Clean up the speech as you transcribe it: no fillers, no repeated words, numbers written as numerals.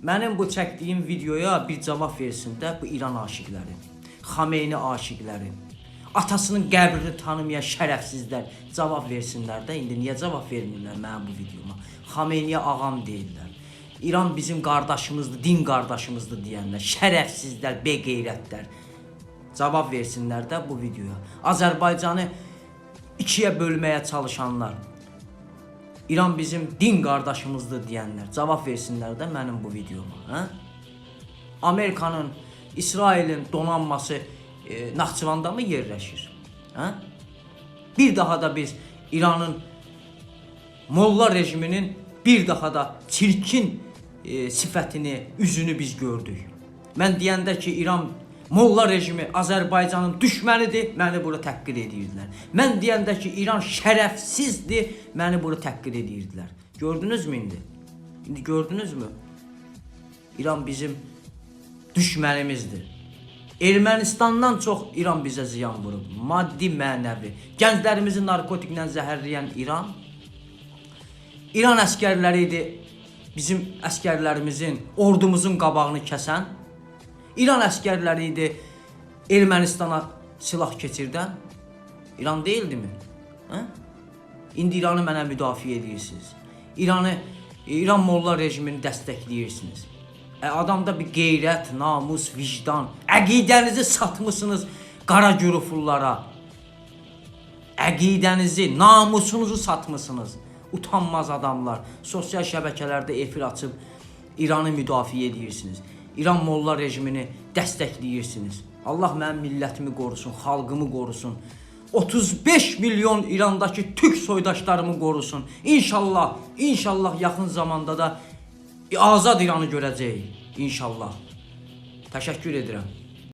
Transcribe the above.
Mənim bu çəkdiyim videoya bir cavab versin də bu İran aşiqləri, Xameyni aşiqləri, atasının qəbrini tanımayan şərəfsizlər cavab versinlər də. İndi niyə cavab vermirlər mənim bu videoma? Xameyniyə ağam deyirlər. İran bizim qardaşımızdır, din qardaşımızdır deyənlər, şərəfsizlər, beqeyrətlər cavab versinlər də bu videoya. Azərbaycanı ikiyə bölməyə çalışanlar, İran bizim din qardaşımızdır deyənlər cavab versinlər də mənim bu videoma. Hə? Amerikanın, İsrailin donanması Naxçıvanda mı yerləşir? Hə? Bir daha da biz İranın molla rejiminin bir daha da çirkin sifətini, üzünü biz gördük. Mən deyəndə ki, İran molla rejimi Azərbaycanın düşmənidir, məni bura təhqir edirdilər. Mən deyəndə ki, İran şərəfsizdir, məni bura təhqir edirdilər. Gördünüzmü indi? İndi gördünüzmü? İran bizim düşmənimizdir. Ermənistandan çox İran bizə ziyan vurub. Maddi, mənəvi. Gənclərimizi narkotiklə zəhərləyən İran. İran əskərləri idi bizim əskərlərimizin, ordumuzun qabağını kəsən. İran əskərləri idi Ermənistana silah keçirdən. İran deyildimi? Hə? İndi İranı mənə müdafiə edirsiniz. İran molla rejimini dəstəkləyirsiniz. Adamda bir qeyrət, namus, vicdan, əqidənizi satmışsınız qara gürufullara. Əqidənizi, namusunuzu satmışsınız. Utanmaz adamlar. Sosial şəbəkələrdə efir açıb İranı müdafiə edirsiniz. İran molla rejimini dəstəkləyirsiniz. Allah mənim millətimi qorusun, xalqımı qorusun. 35 milyon İrandakı türk soydaşlarımı qorusun. İnşallah, inşallah yaxın zamanda da azad İranı görəcəyik. İnşallah. Təşəkkür edirəm.